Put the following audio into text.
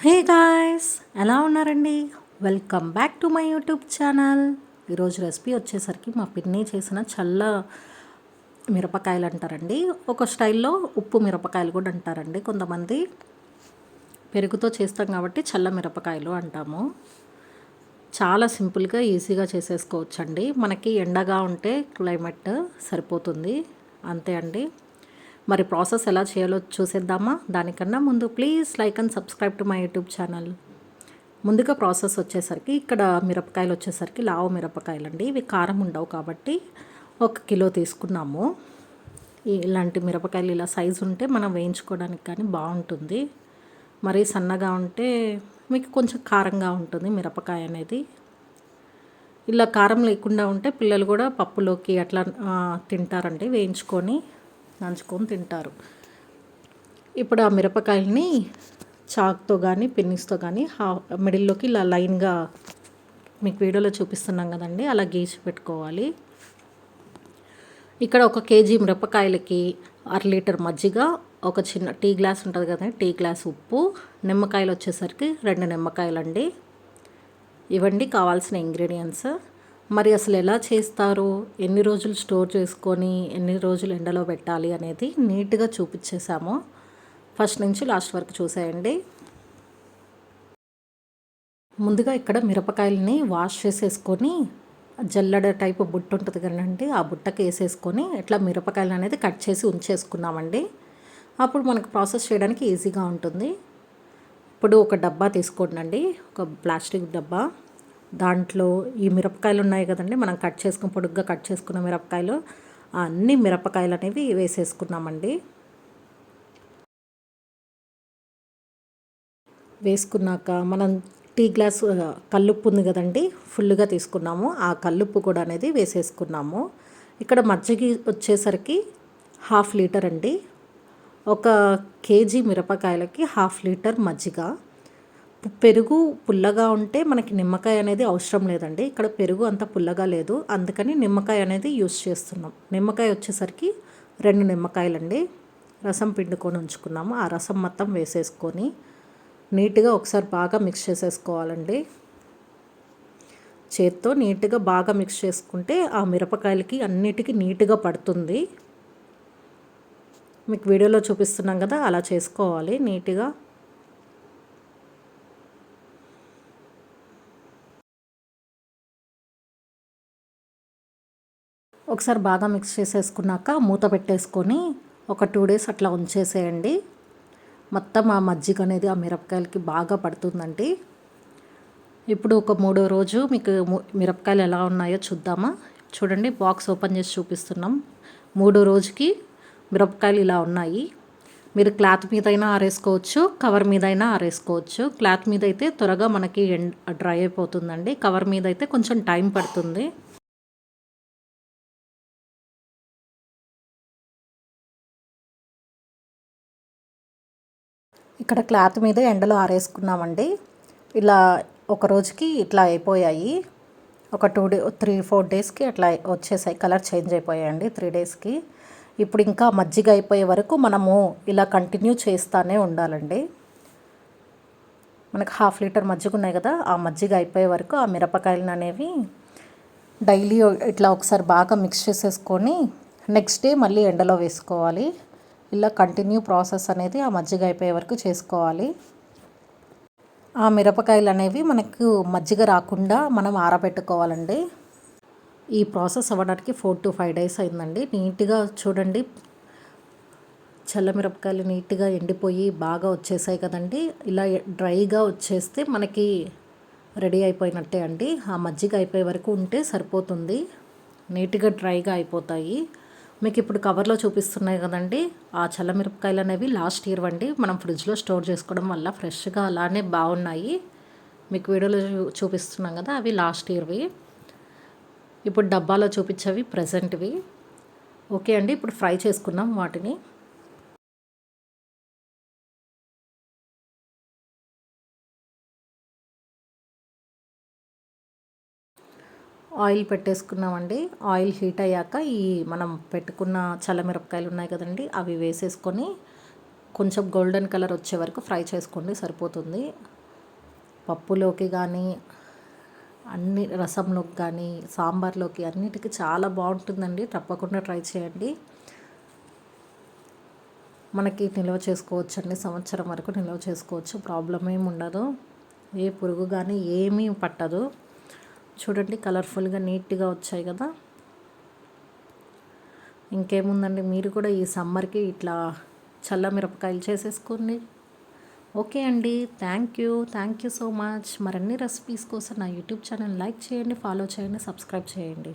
Hey guys, ఎలా ఉన్నారండి? Welcome back to my YouTube channel. ఈరోజు రెసిపీ వచ్చేసరికి మా పిన్ని చేసిన చల్ల మిరపకాయలు అంటారండి. ఒక స్టైల్లో ఉప్పు మిరపకాయలు కూడా అంటారండి కొంతమంది. పెరుగుతో చేస్తాం కాబట్టి చల్ల మిరపకాయలు అంటాము. చాలా సింపుల్గా ఈజీగా చేసేసుకోవచ్చండి. మనకి ఎండగా ఉంటే క్లైమేట్ సరిపోతుంది, అంతే అండి. మరి ప్రాసెస్ ఎలా చేయాలో చూసేద్దామా? దానికన్నా ముందు please like and subscribe to my YouTube channel. ముందుగా ప్రాసెస్ వచ్చేసరికి ఇక్కడ మిరపకాయలు వచ్చేసరికి లావు మిరపకాయలు అండి. ఇవి కారం ఉండవు కాబట్టి 1 కిలో తీసుకున్నాము. ఇలాంటి మిరపకాయలు ఇలా సైజు ఉంటే మనం వేయించుకోవడానికి కానీ బాగుంటుంది. మరీ సన్నగా ఉంటే మీకు కొంచెం కారంగా ఉంటుంది మిరపకాయ అనేది. ఇలా కారం లేకుండా ఉంటే పిల్లలు కూడా పప్పులోకి అట్లా తింటారండి, వేయించుకొని నంచుకొని తింటారు. ఇప్పుడు ఆ మిరపకాయల్ని చాక్తో కానీ పిన్నిస్తో కానీ మిడిల్లోకి ఇలా లైన్గా మీకు వీడియోలో చూపిస్తున్నాం కదండి, అలా గీసి పెట్టుకోవాలి. ఇక్కడ 1 కేజీ మిరపకాయలకి 1/2 లీటర్ మజ్జిగ, ఒక చిన్న టీ గ్లాస్ ఉంటుంది కదండి, టీ గ్లాస్ ఉప్పు, నిమ్మకాయలు వచ్చేసరికి 2 నిమ్మకాయలండి. ఇవండి కావాల్సిన ఇంగ్రీడియంట్స్. మరి అసలు ఎలా చేస్తారు, ఎన్ని రోజులు స్టోర్ చేసుకొని ఎన్ని రోజులు ఎండలో పెట్టాలి అనేది నీట్గా చూపించేసాము. ఫస్ట్ నుంచి లాస్ట్ వరకు చూసేయండి. ముందుగా ఇక్కడ మిరపకాయలని వాష్ చేసేసుకొని జల్లెడ టైపు బుట్ట ఉంటుంది కదండి, ఆ బుట్టకి వేసేసుకొని ఇట్లా మిరపకాయలు అనేది కట్ చేసి ఉంచేసుకున్నామండి. అప్పుడు మనకు ప్రాసెస్ చేయడానికి ఈజీగా ఉంటుంది. ఇప్పుడు ఒక డబ్బా తీసుకోండి, ఒక ప్లాస్టిక్ డబ్బా. దాంట్లో ఈ మిరపకాయలు ఉన్నాయి కదండి, మనం పొడుగ్గా కట్ చేసుకున్న మిరపకాయలు, అన్ని మిరపకాయలు అనేవి వేసేసుకున్నామండి. వేసుకున్నాక మనం టీ గ్లాస్ కల్లుప్పు ఉంది కదండి, ఫుల్గా తీసుకున్నాము. ఆ కల్లుప్పు కూడా అనేది వేసేసుకున్నాము. ఇక్కడ మజ్జిగ వచ్చేసరికి 1/2 లీటర్ అండి. 1 కేజీ మిరపకాయలకి 1/2 లీటర్ మజ్జిగ. పెరుగు పుల్లగా ఉంటే మనకి నిమ్మకాయ అనేది అవసరం లేదండి. ఇక్కడ పెరుగు అంత పుల్లగా లేదు, అందుకని నిమ్మకాయ అనేది యూస్ చేస్తున్నాం. నిమ్మకాయ వచ్చేసరికి 2 నిమ్మకాయలండి. రసం పిండుకొని ఉంచుకున్నాము. ఆ రసం మొత్తం వేసేసుకొని నీట్గా ఒకసారి బాగా మిక్స్ చేసేసుకోవాలండి. చేత్తో నీట్గా బాగా మిక్స్ చేసుకుంటే ఆ మిరపకాయలకి అన్నిటికీ నీట్గా పడుతుంది. మీకు వీడియోలో చూపిస్తున్నాం కదా, అలా చేసుకోవాలి నీట్గా. ఒకసారి బాగా మిక్స్ చేసేసుకున్నాక మూత పెట్టేసుకొని ఒక 2 డేస్ అట్లా ఉంచేసేయండి. మొత్తం ఆ మజ్జిగ అనేది ఆ మిరపకాయలకి బాగా పడుతుందండి. ఇప్పుడు ఒక 3వ రోజు మీకు మిరపకాయలు ఎలా ఉన్నాయో చూద్దామా? చూడండి, బాక్స్ ఓపెన్ చేసి చూపిస్తున్నాం. 3వ రోజుకి మిరపకాయలు ఇలా ఉన్నాయి. మీరు క్లాత్ మీద అయినా ఆరేసుకోవచ్చు, కవర్ మీద అయినా ఆరేసుకోవచ్చు. క్లాత్ మీద అయితే త్వరగా మనకి డ్రై అయిపోతుందండి, కవర్ మీద అయితే కొంచెం టైం పడుతుంది. ఇక్కడ క్లాత్ మీద ఎండలో ఆరేసుకున్నామండి. ఇలా ఒక రోజుకి ఇట్లా అయిపోయాయి. ఒక 3-4 డేస్కి అట్లా వచ్చేసాయి, కలర్ చేంజ్ అయిపోయాయండి 3 డేస్కి. ఇప్పుడు ఇంకా మజ్జిగ అయిపోయే వరకు మనము ఇలా కంటిన్యూ చేస్తూనే ఉండాలండి. మనకు 1/2 లీటర్ మజ్జిగ ఉన్నాయి కదా, ఆ మజ్జిగ అయిపోయే వరకు ఆ మిరపకాయలు అనేవి డైలీ ఇట్లా ఒకసారి బాగా మిక్స్ చేసేసుకొని నెక్స్ట్ డే మళ్ళీ ఎండలో వేసుకోవాలి. ఇలా కంటిన్యూ ప్రాసెస్ అనేది ఆ మజ్జిగ అయిపోయే వరకు చేసుకోవాలి. ఆ మిరపకాయలు అనేవి మనకు మజ్జిగ రాకుండా మనం ఆరబెట్టుకోవాలండి. ఈ ప్రాసెస్ అవ్వడానికి 4 to 5 డేస్ అయిందండి. నీట్గా చూడండి, చల్ల మిరపకాయలు నీట్గా ఎండిపోయి బాగా వచ్చేసాయి కదండి. ఇలా డ్రైగా వచ్చేస్తే మనకి రెడీ అయిపోయినట్టే అండి. ఆ మజ్జిగ అయిపోయే వరకు ఉంటే సరిపోతుంది, నీట్గా డ్రైగా అయిపోతాయి. మీకు ఇప్పుడు కవర్లో చూపిస్తున్నాయి కదండి, ఆ చల్ల మిరపకాయలు అనేవి లాస్ట్ ఇయర్ అండి. మనం ఫ్రిడ్జ్లో స్టోర్ చేసుకోవడం వల్ల ఫ్రెష్గా అలానే బాగున్నాయి. మీకు వీడియోలో చూపిస్తున్నాం కదా, అవి లాస్ట్ ఇయర్వి. ఇప్పుడు డబ్బాలో చూపించేవి ప్రజెంట్వి. ఓకే అండి, ఇప్పుడు ఫ్రై చేసుకున్నాం వాటిని. ఆయిల్ పెట్టేసుకున్నామండి. ఆయిల్ హీట్ అయ్యాక ఈ మనం పెట్టుకున్న చల్లమిరపకాయలు ఉన్నాయి కదండి, అవి వేసేసుకొని కొంచెం గోల్డెన్ కలర్ వచ్చే వరకు ఫ్రై చేసుకోండి, సరిపోతుంది. పప్పులోకి కానీ అన్ని రసంలోకి కానీ సాంబార్లోకి అన్నిటికీ చాలా బాగుంటుందండి. తప్పకుండా ట్రై చేయండి. మనకి నిల్వ చేసుకోవచ్చండి, సంవత్సరం వరకు నిల్వ చేసుకోవచ్చు, ప్రాబ్లం ఏమి ఉండదు. ఏ పురుగు కానీ ఏమీ పట్టదు. చూడండి కలర్ఫుల్గా నీట్గా వచ్చాయి కదా. ఇంకేముందండి, మీరు కూడా ఈ సమ్మర్కి ఇట్లా చల్ల మిరపకాయలు చేసేసుకోండి. ఓకే అండి, థ్యాంక్ యూ సో మచ్. మరిన్ని రెసిపీస్ కోసం నా యూట్యూబ్ ఛానల్ లైక్ చేయండి, ఫాలో చేయండి, సబ్స్క్రైబ్ చేయండి.